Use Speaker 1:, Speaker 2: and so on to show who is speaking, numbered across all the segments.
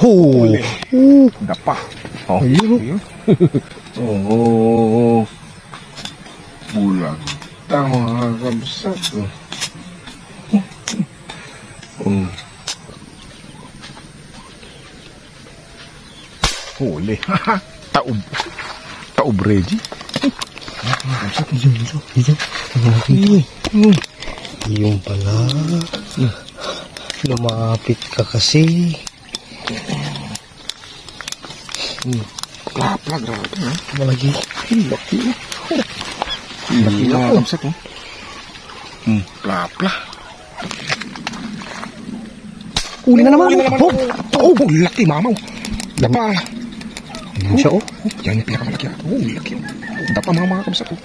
Speaker 1: Oh.
Speaker 2: Dapa. Oh.
Speaker 1: Ayun.
Speaker 2: Oh. Bulag. Tama kabsat. Oh. Huli. Taob. Taob Reggie.
Speaker 1: Yung pala. Lumapit ka kasi.
Speaker 2: Plapla, grabe ha.
Speaker 1: Malagi.
Speaker 2: Laki. Laki na kamsat oh. Plapla.
Speaker 1: Uli na naman.
Speaker 2: Oh, laki mamaw. Dapa.
Speaker 1: Yan siya oh.
Speaker 2: Yan yung pinakamalaki. Oh, laki. Dapa mga kamsat oh.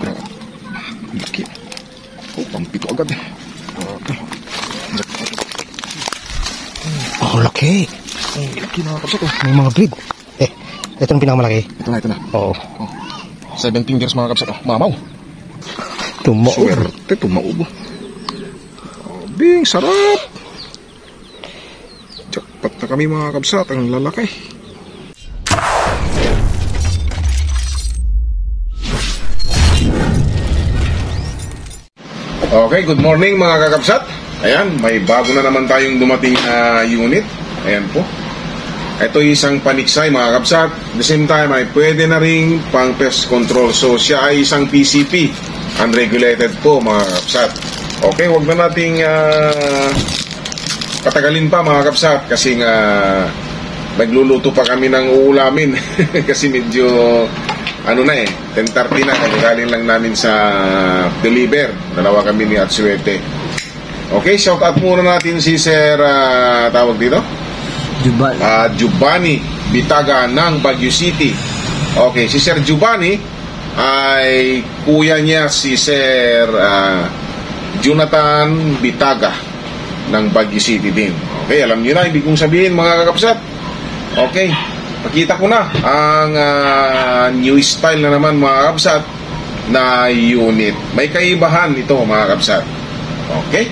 Speaker 2: Grabe. Laki. Oh, pampito agad. Okay.
Speaker 1: Oh, laki.
Speaker 2: Laki mga kamsat oh.
Speaker 1: May mga breed. Ito ang pinakamalaki.
Speaker 2: Ito na.
Speaker 1: Oo.
Speaker 2: 7 fingers mga kamsat oh. Mamaw.
Speaker 1: Tumaob.
Speaker 2: Swerte, tumaob. Oh, bing, sarap. Jackpot na kami mga kabsat, ang lalaki. Okay, good morning mga kakabsat. Ayan, may bago na naman tayong dumating na unit. Ayan po. Ito isang paniksay mga kabsat. At the same time ay pwede na ring pang pest control. So siya ay isang PCP. Unregulated po mga kabsat. Okay, wag na nating patagalin pa mga kabsat. Kasi nga nagluluto pa kami ng uulamin. Kasi medyo ano na 10:30 na. Galing lang namin sa deliver. Dalawa kami ni Atsuete. Okay, shout out muna natin si Sir tawag dito Giovanni Bitaga ng Baguio City. Okay, si Sir Giovanni ay kuya niya si Sir Jonathan Bitaga ng Baguio City din. Okay, alam niyo na ibig kong sabihin mga kakapsat. Okay, pakita ko na ang new style na naman mga kakapsat na unit. May kaibahan ito mga kakapsat. Okay,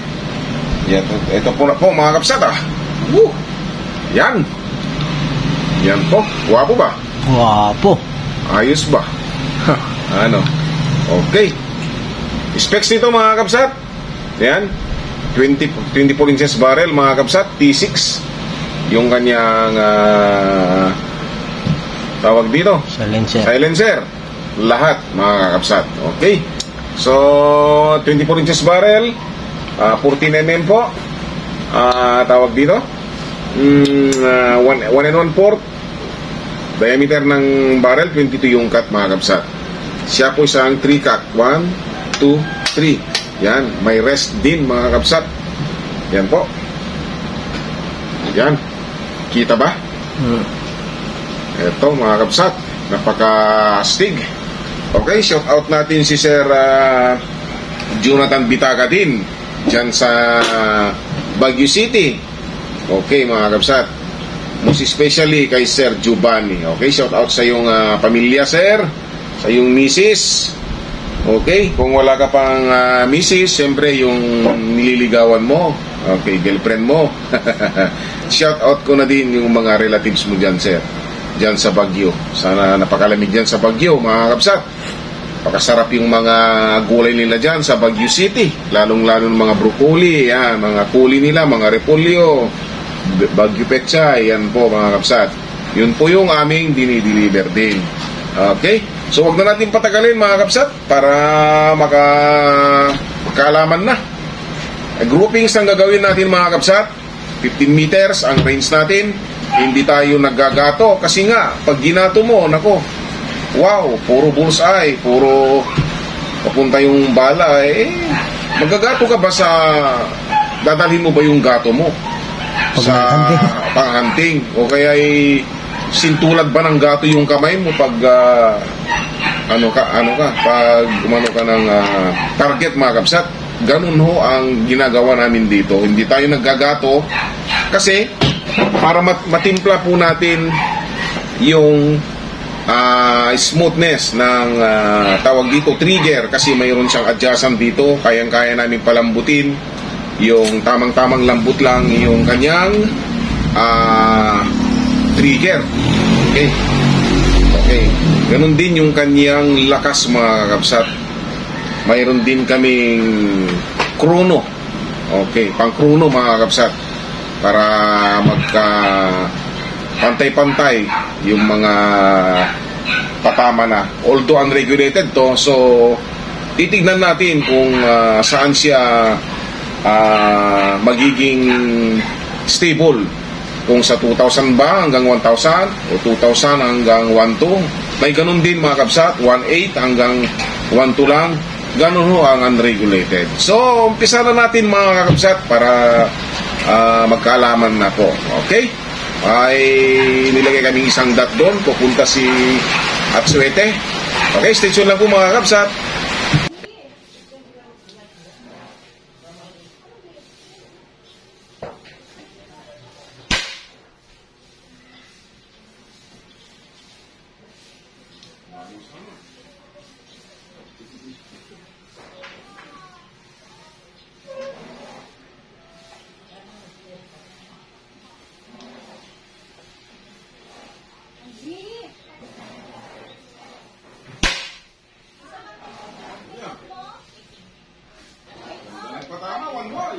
Speaker 2: ito po na po mga kakapsat Woo! Yan. Yan po. Wapo ba?
Speaker 1: Wapo.
Speaker 2: Ayos ba? Ano? Okay. Specs nito mga kapsat. Yan. 24 inches barrel mga kapsat. T6. Yung kanyang tawag dito. Silencer. Lahat mga kapsat. Okay. So 24 inches barrel. 14 mm po. Tawag dito. 1 and 1/4 diameter ng barrel, 22 yung cut mga kapsat. Siya po isang 3 cut, 1, 2, 3. Yan, may rest din mga kapsat. Yan po. Yan, kita ba? Ito mga kapsat, napaka-astig. Okay, shout out natin si Sir Jonathan Bitaga din dyan sa Baguio City. Okay mga kapsat, most especially kay Sir Giovanni. Okay, shout out sa iyong pamilya sir, sa iyong misis. Okay, kung wala ka pang misis, siyempre yung nililigawan mo, okay, girlfriend mo. Shout out ko na din yung mga relatives mo dyan sir, dyan sa Baguio. Sana napakalamig dyan sa Baguio mga kapsat. Pakasarap yung mga gulay nila dyan sa Baguio City, lalong-lalo mga broccoli, mga kuli nila, mga repolyo, Baguio Pechay, yan po mga kapsat. Yun po yung aming dinideliver din. Okay? So wag na natin patagalin mga kapsat para makalaman na. Groupings ang gagawin natin mga kapsat. 15 meters ang range natin. Hindi tayo naggagato kasi nga pag ginato mo, nako, wow, puro bullseye, puro papunta yung bala magagato ka ba sa dadalhin mo ba yung gato mo sa panghunting o kaya sintulad ba ng gato yung kamay mo pag pag umano ka ng target mga kapsat. Ganun ho ang ginagawa namin dito. Hindi tayo naggagato kasi para matimpla po natin yung smoothness ng tawag dito trigger, kasi mayroon siyang adjustment dito. Kayang-kaya namin palambutin yung tamang-tamang lambot lang yung kanyang trigger. Okay. Okay. Ganon din yung kanyang lakas mga kakabsat. Mayroon din kaming chrono. Okay, pang chrono mga kakabsat. Para magka pantay-pantay yung mga patama na. Although unregulated to, so titignan natin kung saan siya magiging stable. Kung sa 2,000 ba hanggang 1,000 o 2,000 hanggang 1,200. May ganun din mga kabsat, 1,800 hanggang 1,200 lang. Ganun ho ang unregulated. So, umpisa na natin mga kakabsat para magkaalaman na po. Okay? Ay nilagay kaming isang dot doon. Pupunta si Atsuete. Okay, stay tuned lang po mga kakabsat. Patama, one ball.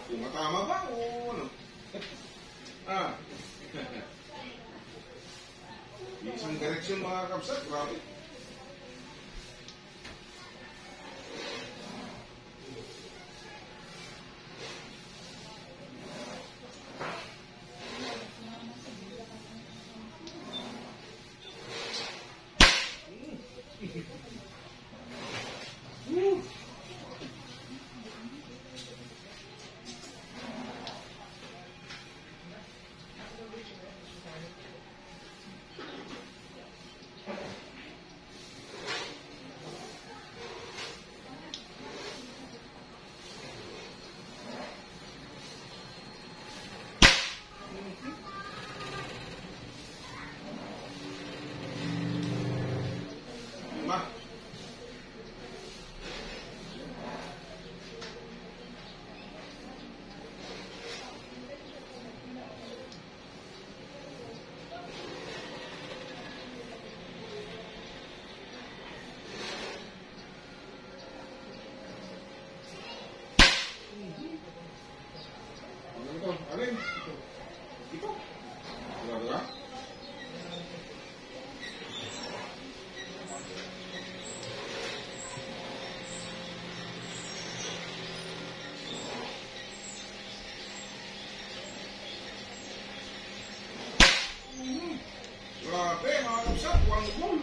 Speaker 2: Tumatama ba o ano? Isang direksyon mga kapsat, grabe. Alin? Ito. Sigurado ka? Grabe, mga kapsat, one goal.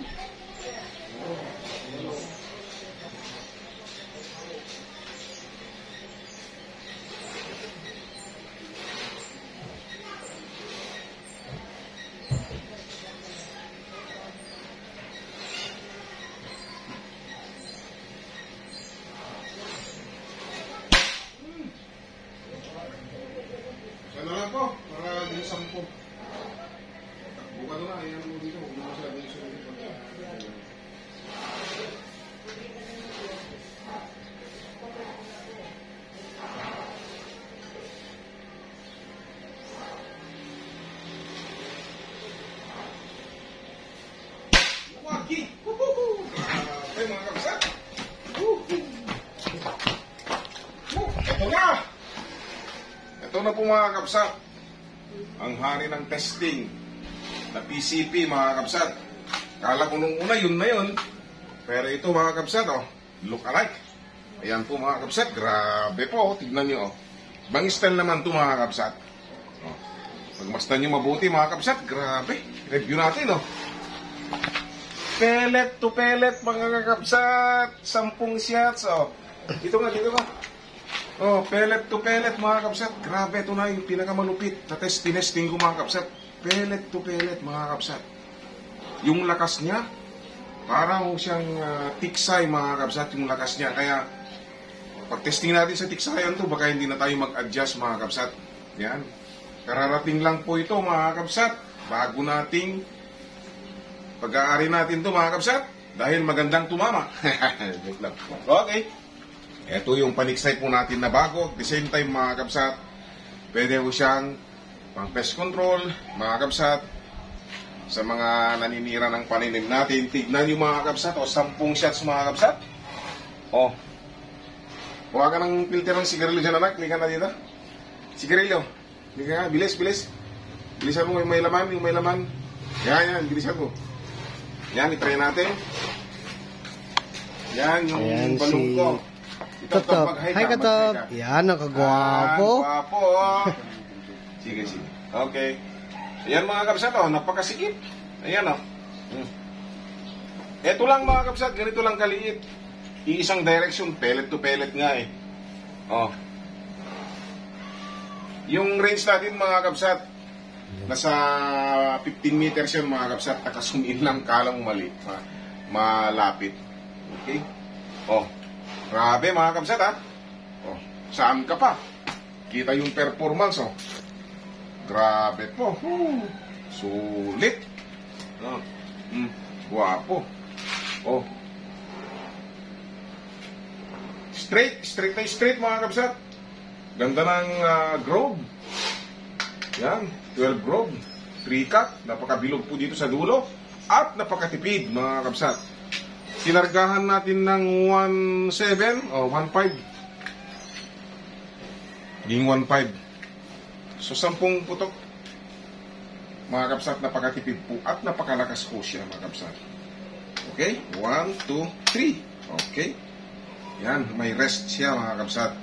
Speaker 2: Sana lang po, para din 10. Buka doon na, ayan mo dito. Huwag mo masyado yung sunod. Wagi! Woohoo! Okay mga kapsat! Ito na! Ito na po mga kapsat. Ang hari ng testing na PCP mga kapsat. Kala ko nung una yun na yun. Pero ito mga kapsat, oh, look alike. Ayan po mga kapsat, grabe po, tignan nyo. Oh. Bang style naman to mga kapsat. Oh. Pagmastan nyo mabuti mga kapsat, grabe. Review natin, oh. Pellet to pellet mga kapsat. 10 shots, oh. Dito nga, dito nga. Oh, pellet to pellet mga kapsat. Grabe, ito na yung pinakamalupit na tinesting ko mga kapsat. Pellet to pellet mga kapsat. Yung lakas niya, parang siyang tiksay mga kapsat yung lakas niya. Kaya pag-testing natin sa tiksayan to, baka hindi na tayo mag-adjust mga kabsat. Yan. Kararating lang po ito mga kabsat. Bago nating pag-aari natin to mga kabsat. Dahil magandang tumama. Okay. Ito yung paniksay po natin na bago. At the same time mga kabsat, pwede po siyang pang pest control mga kabsat. Sa mga naninira ng paninim natin, tignan yung mga kabsat. O 10 shots mga kabsat. O. Kuha ka ng filter ng sigarilyo dyan anak. Lika na dito. Sigarilyo. Lika ka. Bilis, bilis. Bilisan mo yung may laman. Yung may laman. Yan. Bilisan mo. Yan. Itry natin. Yan. Yung
Speaker 1: Ayan
Speaker 2: balong
Speaker 1: si
Speaker 2: ko. Ito,
Speaker 1: Katop. Hi Katop. Yan, nakagwapo.
Speaker 2: Gwapo. Sige, sige. Okay. Ayan mga kabsat. Oh, napakasikip. Ayan oh. Ito lang mga kabsat. Ganito lang kaliit. Iisang direction, pellet to pellet nga eh. Oh. Yung range natin mga kabsat, nasa 15 meters yun mga kabsat. Nakasumin lang kalang mali. Malapit. Okay? Oh. Grabe mga kabsat ha. Oh. Saan ka pa? Kita yung performance oh. Grabe po. Sulit. Oh. Guwapo. Oh. Straight na straight mga kabsat. Ganda ng grove. Yan, 12 grove. 3 cut, napakabilog po dito sa dulo. At napakatipid mga kabsat. Sinargahan natin ng 1.7 o 1.5. Ging 1.5. So 10 putok. Mga kabsat, napakatipid po at napakalakas po siya mga kabsat. Okay, 1, 2, 3. Okay. Yan, may rest siya mga kabsat.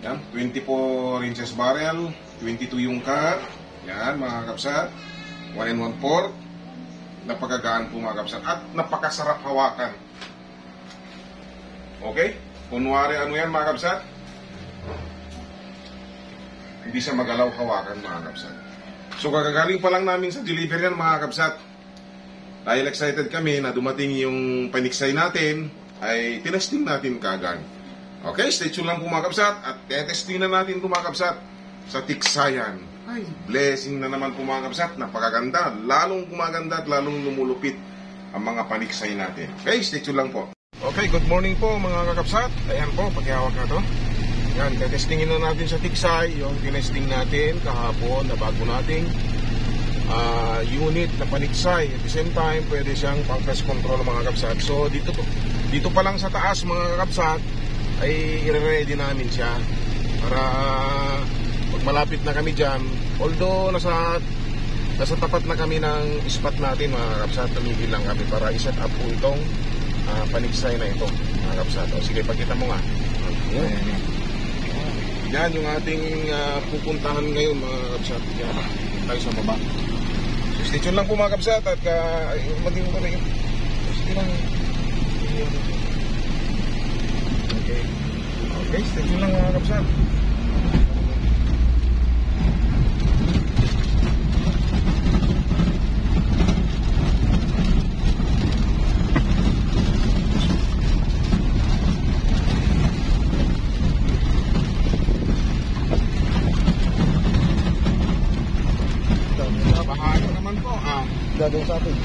Speaker 2: Yan, 24 inches barrel, 22 yung cut. Yan mga kabsat, 1 1/4. Napakagaan po mga kabsat at napakasarap hawakan. Okay? Kunwari ano yan mga kabsat? Hindi siya magalaw hawakan mga kabsat. So kagagaling pa lang namin sa delivery yan mga kabsat. Dahil excited kami na dumating yung paniksay natin, ay tinesting natin kagad. Okay, stay tuned lang po mga kabsat. At testing na natin po mga kabsat sa tiksayan. Ay, blessing na naman po mga kabsat. Napakaganda. Lalong kumaganda at lalong lumulupit ang mga paniksay natin. Okay, stay tuned lang po. Okay, good morning po mga kakabsat. Ayan po, paghihawak na to. Yan, testingin na natin sa tiksay. Yung tinesting natin kahapon na bago nating unit na paniksay. At the same time, pwede siyang pang pest control mga kabsat. So, dito pa lang sa taas mga kakabsat ay i-ready namin siya para pag malapit na kami dyan, although nasa tapat na kami ng spot natin mga kakabsat, tumigil lang kami para i-set up po itong paniksay na ito mga kakabsat. O sige, pagkita mo nga. Yan yung ating pupuntahan ngayon mga kakabsat. Yan, tayo sa baba. So, stay tuned lang po mga kakabsat at maging mo kami. Sige lang. Okay, stay tuned lang mga kapsat. Bahaya naman po
Speaker 1: Gagawin sa atin.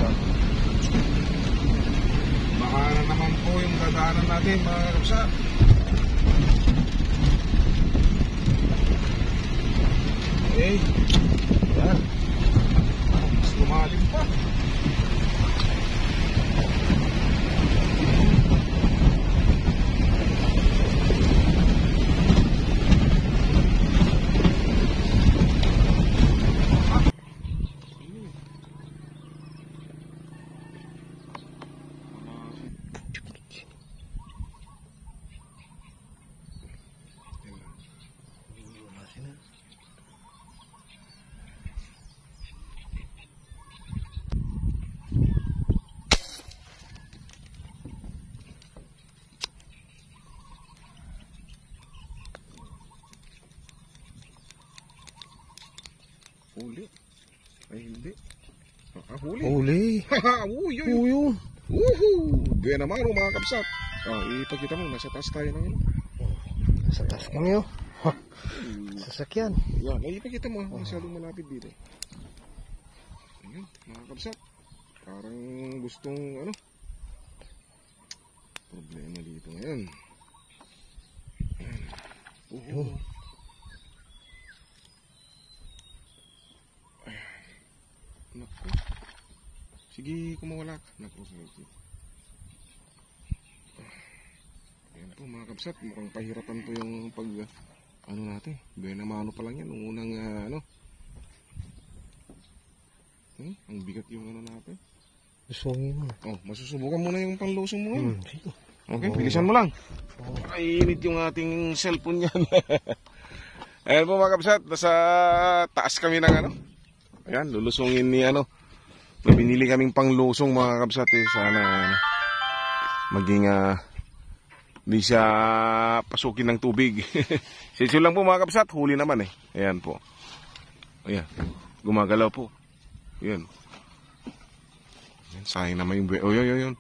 Speaker 2: bahaya naman po yung dadaanan natin mga kapsat. Okay. Yan. Mas lumalim pa. Huli. Ay, hindi. Huli.
Speaker 1: Huli.
Speaker 2: Uy, uy.
Speaker 1: Uyo.
Speaker 2: Woohoo! Gaya naman mga kapsat. Ipagkita mo, nasa taas tayo ng
Speaker 1: Sa taas kami oh. Ha, sasakyan.
Speaker 2: Yan, ay ipakita mo, masyadong malapit dito. Ayan, mga kabsat. Parang gustong ano, problema dito ngayon.
Speaker 1: Yun.
Speaker 2: Naku. Sige, kumawala ka. Naku, sige. Ayan po mga kabsat, mukhang pahirapan po yung pag ano natin, buena mano pa lang yan nung unang ano. Ang bigat yung ano natin.
Speaker 1: Lusungin mo.
Speaker 2: Oh, masusubukan muna yung panlusong mo ngayon.
Speaker 1: Sige.
Speaker 2: Okay, bilisan mo lang. Ay, init yung ating cellphone yan. Ayan po mga kabsat, nasa taas kami ng ano. Ayan, lulusungin ni ano. Binili kaming panglusong mga kabsat eh. Sana maging di siya pasukin ng tubig. Sisyo lang po mga kabsat, huli naman eh. Ayan po. Ayan, gumagalaw po. Ayan. Ayan, sayang naman yung buhay. Oh, yun.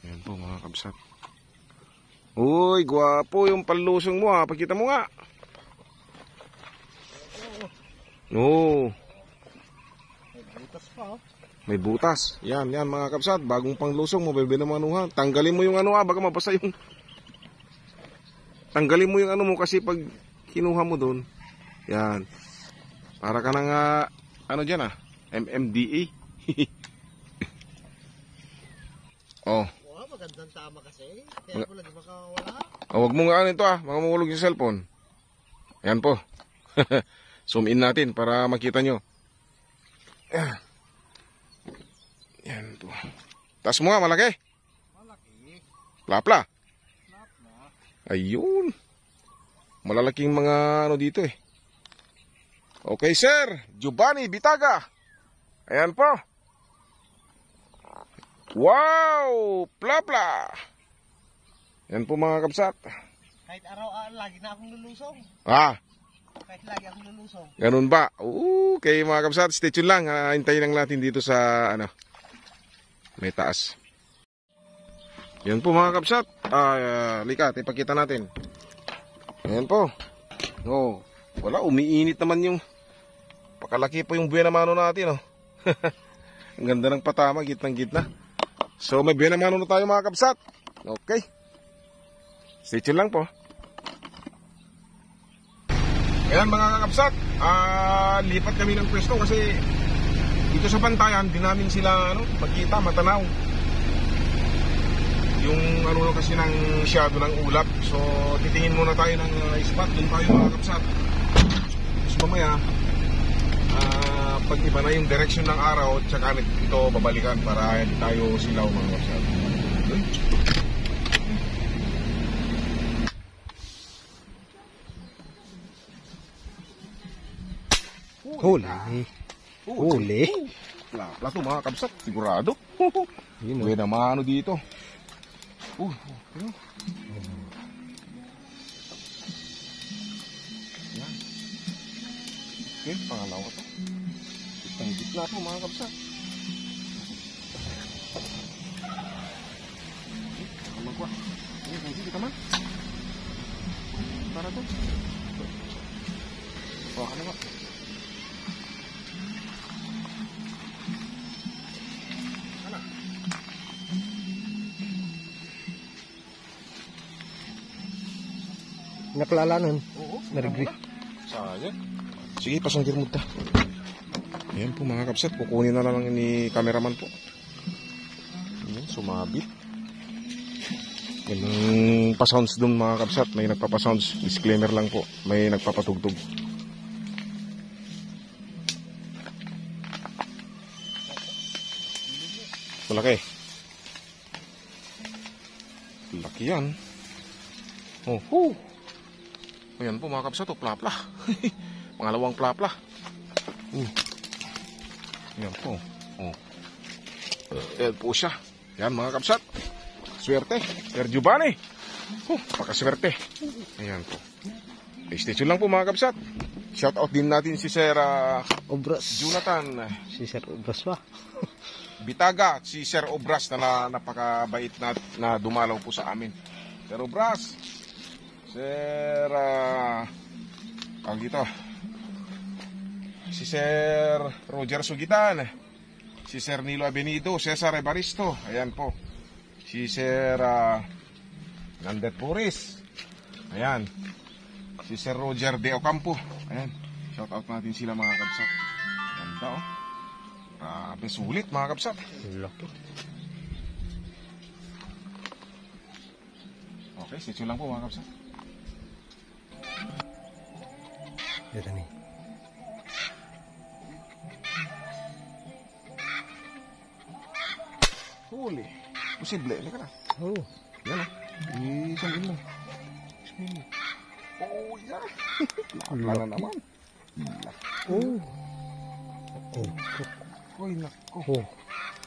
Speaker 2: Ayan po mga kabsat. Uy, gwapo yung panlusong mo ha. Pagkita mo nga. Oo.
Speaker 1: Butas pa oh.
Speaker 2: May butas. Yan mga kabsat. Bagong panglusong mo, bebe naman ha. Tanggalin mo yung ano ha, baka mabasa yung... Tanggalin mo yung ano mo kasi pag kinuha mo doon. Yan. Para ka nang ano dyan MMDA. Oh.
Speaker 1: Wow, magandang tama kasi. Kaya pala di makawala.
Speaker 2: Oh, wag mo nga ano ito baka mahulog yung cellphone. Yan po. Zoom in natin para makita nyo. Yan. Yan po. Taas mo nga, malaki.
Speaker 1: Malaki.
Speaker 2: Plapla.
Speaker 1: Plapla.
Speaker 2: Ayun. Malalaking mga ano dito eh. Okay sir, Giovanni Bitaga. Ayan po. Wow! Plapla. Yan po mga kabsat.
Speaker 1: Kahit araw-araw, lagi na akong lulusong. Kahit lagi akong lulusong.
Speaker 2: Ganun ba? Okay mga kabsat, stay tuned lang. Hintayin lang natin dito sa ano, may taas. Yan po mga kabsat. Likat, ipakita natin. Yan po. Oh, wala, umiinit naman yung pakalaki po yung buena mano natin. Ang ganda ng patama, gitnang-gitna. So may buena mano na tayo mga kabsat. Okay. Stay tuned lang po. Ayan mga kakabsat, lipat kami ng pwesto kasi dito sa bantayan, di namin sila magkita, matanaw. Yung ano kasi ng shadow ng ulap. So titingin muna tayo ng spot, dun tayo mga kakabsat. Tapos mamaya, pag iba na yung direction ng araw, tsaka ito babalikan para hindi tayo silaw mga kakabsat.
Speaker 1: Huli.
Speaker 2: Plapla to mga kabsat, sigurado.
Speaker 1: Yun
Speaker 2: May naman ano dito. Yan. Okay, pangalawa to. Gitna to mga kabsat. Magwa. Sige, kita man. Para to. Ano ba?
Speaker 1: Naklalanan.
Speaker 2: Oo.
Speaker 1: Narigri.
Speaker 2: Sayang. Sige, pasangkir mo ta. Ayan po mga kabsat, kukunin na lang ni cameraman po. Ayan, sumabit. Yan pa-sounds dun mga kabsat, may nagpapa-sounds. Disclaimer lang po, may nagpapatugtog. Malaki. Laki yan. Oh. Ayan po mga kabsat, plapla. Pangalawang plapla. Ayan po. Ayan po siya. Ayan mga kabsat. Swerte. Sir Giovanni. Pakaswerte. Ayan po. Stay tuned lang po mga kabsat. Shout out din natin si Sir
Speaker 1: Obras.
Speaker 2: Jonathan.
Speaker 1: Si Sir Obras pa.
Speaker 2: Bitaga, si Sir Obras na napakabait na dumalaw po sa amin. Sir Obras, Sir, ang dito. Si Sir Roger Sugitan, si Sir Nilo Abenido, Cesar Evaristo, ayan po. Si Sir Nandet Puris, ayan. Si Sir Roger De Ocampo, ayan. Shout out natin sila mga kabsat. Ganda oh. Grabe, sulit mga kabsat.
Speaker 1: Laki.
Speaker 2: Okay, stay tuned lang po mga kabsat.
Speaker 1: Dito nih.
Speaker 2: Huli. Posible, ini kan?
Speaker 1: Oh,
Speaker 2: Yan ah. Isang lang. Oh, yan. Laka na naman.
Speaker 1: oh, oh,
Speaker 2: Uy, nako.
Speaker 1: oh.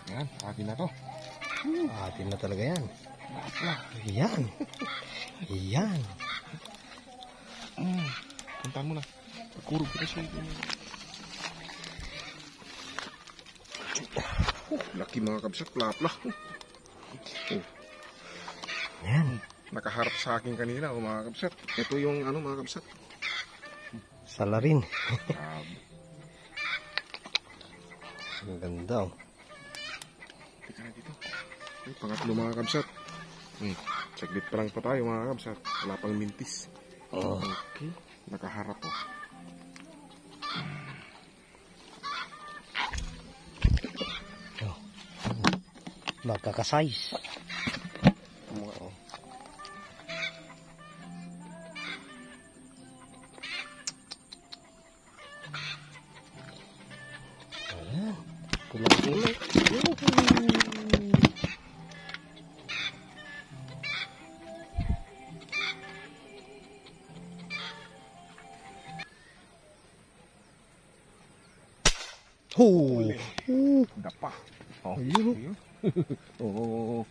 Speaker 2: Yan, atin na to.
Speaker 1: Atin na talaga yan.
Speaker 2: Laka.
Speaker 1: Yan. Yan.
Speaker 2: Puntahan mo na. Kurog kita siya. Laki mga kabsat. Plapla.
Speaker 1: Yan.
Speaker 2: Nakaharap sa akin kanina mga kabsat. Ito yung ano mga kabsat.
Speaker 1: Salarin.
Speaker 2: Grabe.
Speaker 1: Ang ganda oh.
Speaker 2: Teka na dito. Ay, pangatlo mga kabsat. Saglit pa lang pa tayo mga kabsat. Wala pang mintis.
Speaker 1: Oh.
Speaker 2: Okay. Nakaharap po.
Speaker 1: Oh. Magkakasize.
Speaker 2: Oh.
Speaker 1: Ayan. Pulang-pulang.
Speaker 2: Huli.
Speaker 1: Oh.
Speaker 2: Dapa. Oh.
Speaker 1: Ayun.
Speaker 2: Oh.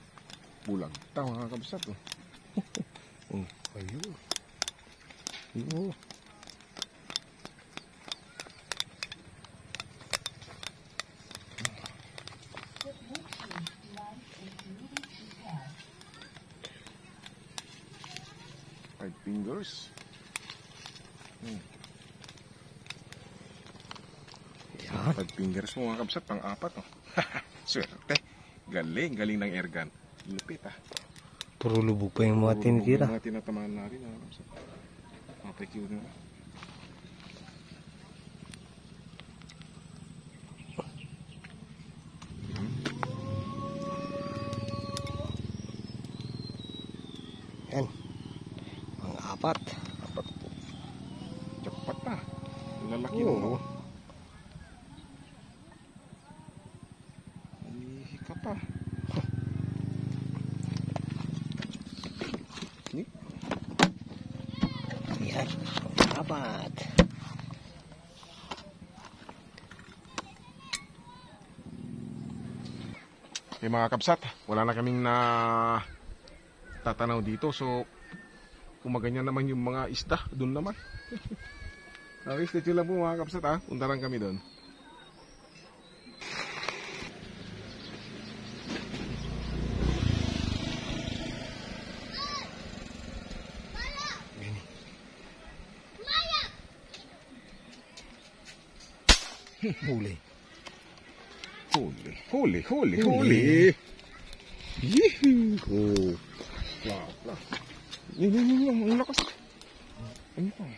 Speaker 2: Bulag. Tama mga kabsat. Oh.
Speaker 1: Ayun.
Speaker 2: Oh. Five fingers.
Speaker 1: Yan.
Speaker 2: Five fingers mo mga kabsat. Pang-apat. Oh. Swerte. Galing. Galing ng airgun. Lupit ah.
Speaker 1: Puro lubog pa yung mga tinitira.
Speaker 2: Mga tinatamaan natin. Mga kabsat. Mga precure na.
Speaker 1: Yan. Pang-apat.
Speaker 2: Apat po. Jackpot na. Lalaki
Speaker 1: Oo.
Speaker 2: mo. Ihi ka pa.
Speaker 1: Yan. Pang-apat.
Speaker 2: Okay mga kabsat, wala na kaming na tatanaw dito. So, kung maganyan naman yung mga isda, doon naman. Okay, stay tuned lang po mga kabsat ha. Punta lang kami doon.
Speaker 1: Huli.
Speaker 2: Huli, huli, huli, huli. Yehoo! Plap, plap. Yung ang lakas. Ano pa?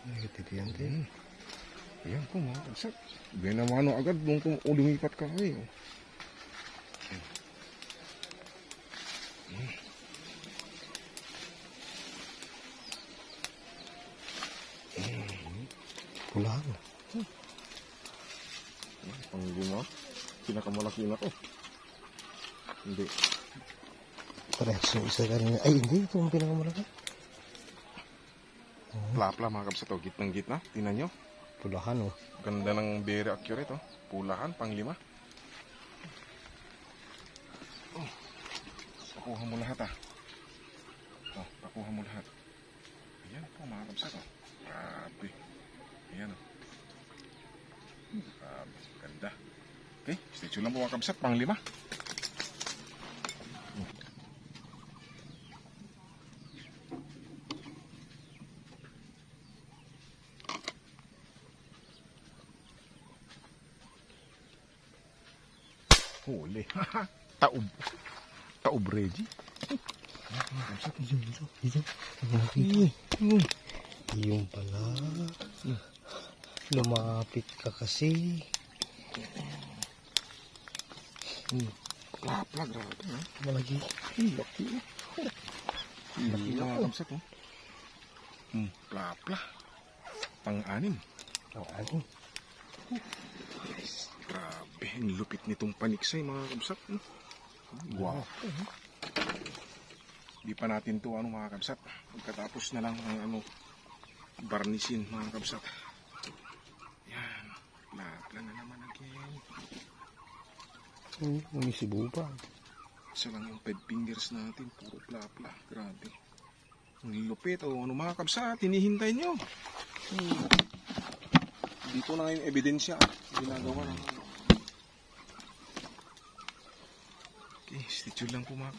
Speaker 1: Ay, titiyan din.
Speaker 2: Ayan po mga kabsat. Binamano agad nung lumipat ka kayo.
Speaker 1: Pulang.
Speaker 2: Pang-lima. Pinakamalaki na ko. Hindi.
Speaker 1: Parehas yung isa kanina. Ay, hindi. Ito ang pinakamalaki.
Speaker 2: Plapla mga kabsat. O, gitnang gitna. Tingnan nyo.
Speaker 1: Pulahan oh.
Speaker 2: Ganda ng very accurate. Oh. Pulahan, pang-lima. Oh. Pakuha mo lahat ah. Oh, pakuha mo lahat. Ayan po mga kabsat. Oh. Grabe. Ayan oh. Grabe. Ganda. Okay, stay tuned lang po mga kabsat. Pang-lima. Huli. Taob. Taob, Reggie.
Speaker 3: Dito. Yung pala. Lumapit ka kasi.
Speaker 2: Plapla, grabe. Ha?
Speaker 3: Malagi.
Speaker 2: Laki. Laki mga kamsat. Plapla. Pang-anim.
Speaker 3: Ano?
Speaker 2: Grabe, ang lupit nitong paniksay mga kamsat. Wow. Di pa natin to mga kamsat. Pagkatapos na lang ang barnisin mga kamsat. Yan. Plapla na naman again.
Speaker 3: May sibo pa.
Speaker 2: Isa lang yung 5 fingers natin. Puro plapla. Grabe. Ang lupit. Mga kamsat, hinihintay nyo. Dito na yung ebidensya. Ginagawa ng Okay, stay tuned lang po mga.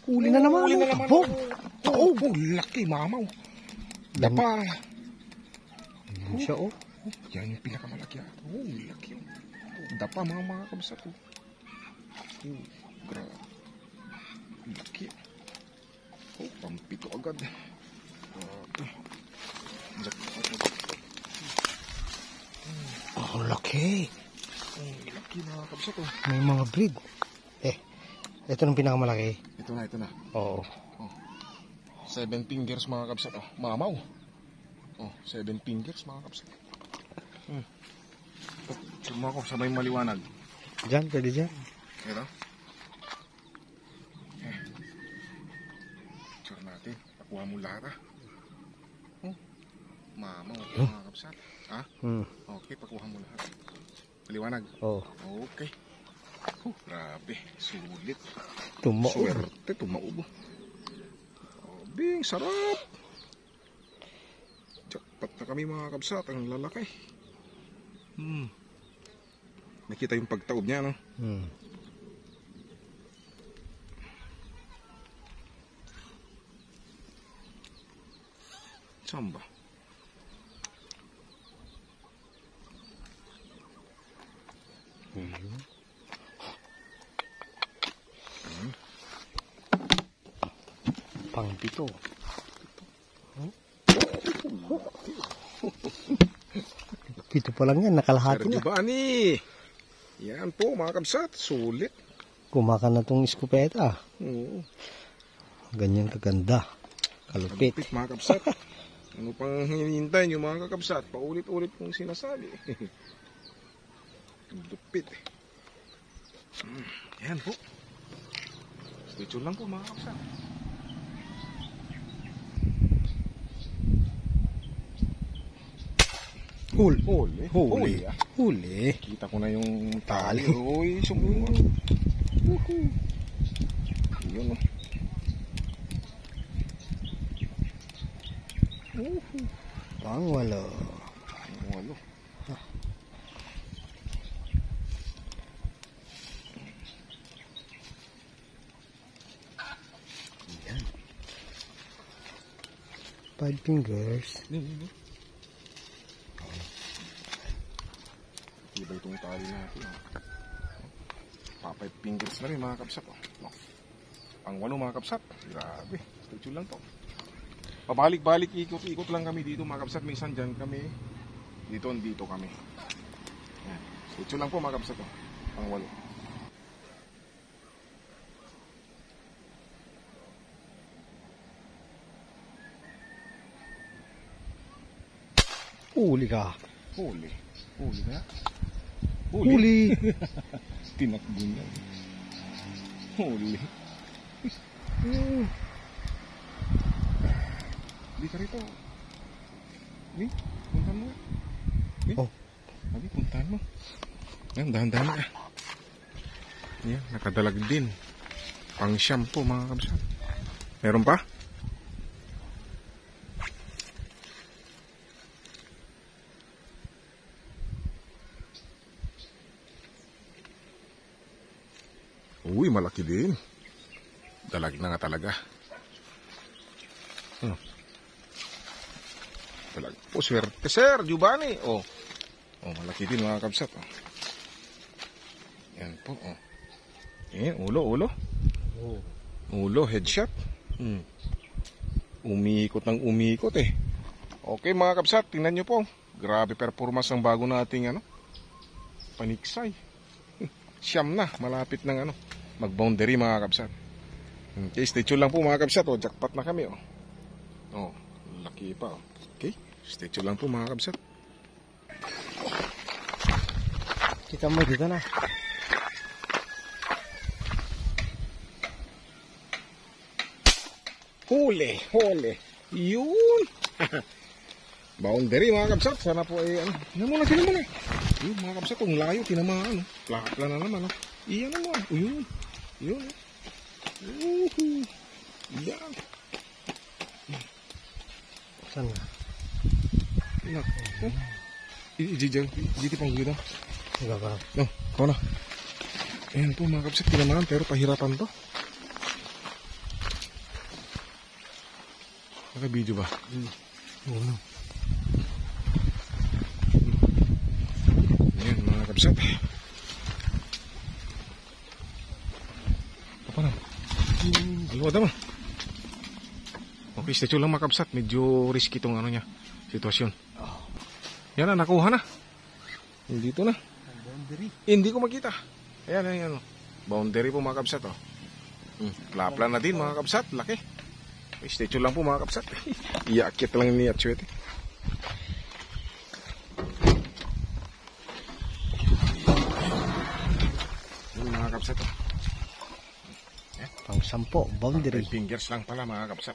Speaker 3: Huli na naman.
Speaker 2: Huli na naman.
Speaker 3: Taob.
Speaker 2: Laki, mamaw. Dapa.
Speaker 3: Ayun siya, oh.
Speaker 2: Yan yung pinakamalaki. Laki yun. Dapa mga kabsat. Grabe. Laki. Pampito agad. Grabe.
Speaker 3: Ang laki.
Speaker 2: Laki mga kabsat.
Speaker 3: May mga breed. Ito ng pinakamalaki.
Speaker 2: Ito na.
Speaker 3: Oo.
Speaker 2: 7 fingers mga kabsat. Mamaw. 7 fingers mga kabsat. Suma ko sabay maliwanag.
Speaker 3: Diyan, pwede dyan.
Speaker 2: Ito. Sure natin. Pakuha mo lahat Mamaw mga kabsat. Okay, pakuha mo lahat. Maliwanag.
Speaker 3: Oo.
Speaker 2: Okay. Grabe, sulit.
Speaker 3: Tumaob.
Speaker 2: Swerte, tumaob. Bing, sarap. Jackpot na kami mga kabsat, ang lalaki. Nakita yung pagtaob niya, no? Samba.
Speaker 3: Pang-pito. Pito pa lang yan, nakalahati
Speaker 2: Sergio
Speaker 3: na.
Speaker 2: Bani. Yan po mga kabsat, sulit.
Speaker 3: Kumakan na tong iskopeta.
Speaker 2: Oo.
Speaker 3: Ganyan kaganda. Kalupit.
Speaker 2: Lupit mga kabsat. Ano pang hinihintay nyo mga kakabsat? Paulit-ulit kong sinasabi. Lupit. Yan po. Stay tuned lang po mga kabsat.
Speaker 3: Huli.
Speaker 2: Kita ko na yung tali. Uy, sumunod. Yun o.
Speaker 3: Pang-walo.
Speaker 2: Walo.
Speaker 3: Yan. 5 fingers.
Speaker 2: Iba itong tali natin. Pa 5 fingers na rin mga kabsat. Ang 8 mga kabsat. Grabe. Stay tuned lang to. Pabalik-balik, ikot-ikot lang kami dito mga kabsat. Minsan dyan kami. Dito kami. Yan. Stay tuned lang po mga kabsat. Ang 8.
Speaker 3: Huli ka.
Speaker 2: Huli na.
Speaker 3: Huli.
Speaker 2: Tinakbo niya. Huli. Di ka rito. Di, puntahan mo. Di, Di, puntahan mo. Yan, dahan-dahan ka. Yan, nakadalag din. Pang shampoo mga kabsat. Meron pa? Uy, malaki din. Dalag na nga talaga. Dalag po, swerte, Sir Giovanni. Oh, malaki din mga kabsat. Oh. Yan po. Oh. Yan, ulo.
Speaker 3: Oh.
Speaker 2: Ulo, headshot. Umiikot ng umiikot eh. Okay mga kabsat, tingnan nyo po. Grabe performance ng bago nating paniksay. Siyam na, malapit ng mag-boundary mga kabsat. Okay, stay tuned lang po mga kabsat. Oh, jackpot na kami. Oh, laki pa. Oh. Okay, stay tuned lang po mga kabsat.
Speaker 3: Kita mo dito na.
Speaker 2: Huli. Yun. Boundary mga kabsat. Sana po ay Tinan mo na. Yun mga kabsat, kung layo, tinamaan. Plaka na naman. Iyan mo. Yun. Yan.
Speaker 3: Saan nga?
Speaker 2: Naku. Ijiti pang gito.
Speaker 3: Enggak ba?
Speaker 2: No, kau na. Ayan po mga kabsat, tinamaan pero pahirapan to. Naka-video ba? Ayan mga kabsat. Apa na? Aluwada mo. Okay, stay tuned lang mga kabsat. Medyo risky itong niya, sitwasyon. Yan na, nakuha na. Dito na.
Speaker 3: Boundary.
Speaker 2: Hindi ko makita. Ayan. Boundary po mga kabsat. Plapla na din mga kabsat. Laki. Stay tuned lang po mga kapsat. Iakit lang ni Atsuete. Mga kapsat.
Speaker 3: Pang 10, boundary.
Speaker 2: 5 fingers lang pala mga kapsat.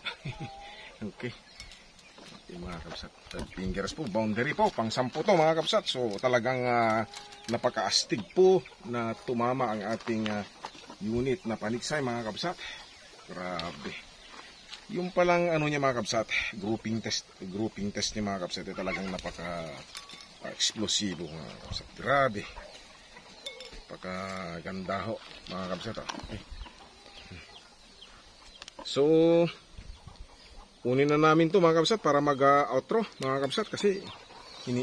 Speaker 2: Okay. Mga kapsat. 5 fingers po. Boundary po. Pang 10 to mga kapsat. So talagang napaka-astig po na tumama ang ating unit na paniksay mga kapsat. Grabe. Yung palang niya mga kapsat, grouping test niya mga kapsat, talagang napaka-explosibo mga kapsat. Grabe. Napaka-ganda ho mga kapsat. Okay. So, kunin na namin to mga kapsat para mag-outro mga kapsat kasi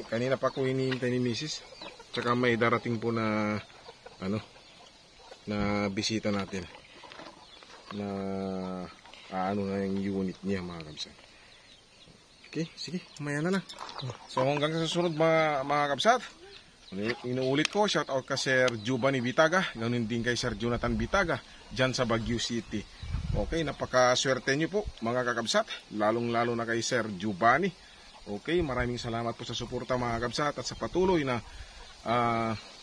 Speaker 2: kanina pa ko hinihintay ni Mrs. Tsaka may darating po na na bisita natin na na yung unit niya mga kabsat. Okay, sige, maya na. So hanggang sa susunod mga kabsat. Inuulit ko, shout out ka Sir Giovanni Bitaga, ganoon din kay Sir Jonathan Bitaga dyan sa Baguio City. Okay, napakaswerte nyo po mga kakabsat, lalong-lalo na kay Sir Giovanni. Okay, maraming salamat po sa suporta mga kabsat at sa patuloy na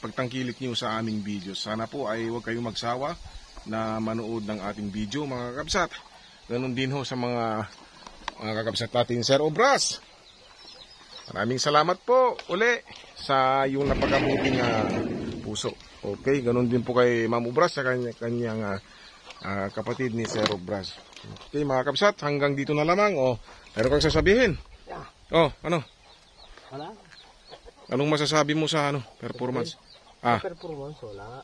Speaker 2: pagtangkilik nyo sa aming video. Sana po ay huwag kayong magsawa na manood ng ating video mga kakabsat. Ganon din ho sa mga kakabsat natin, Sir Obras. Maraming salamat po uli sa yung napakabuting puso. Okay, ganon din po kay Ma'am Obras sa kanyang kapatid ni Sir Obras. Okay mga kakabsat, hanggang dito na lamang. Meron kang sasabihin? Ano?
Speaker 3: Wala.
Speaker 2: Anong masasabi mo sa performance?
Speaker 3: Performance, wala.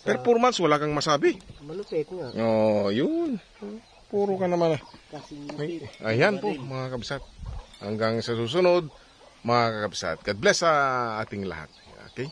Speaker 2: Performance, wala kang masabi?
Speaker 3: Malupit nga.
Speaker 2: Yun. Puro ka naman.
Speaker 3: Kasi
Speaker 2: Ayan po mga kabsat. Hanggang sa susunod mga kakabsat. God bless sa ating lahat. Okay?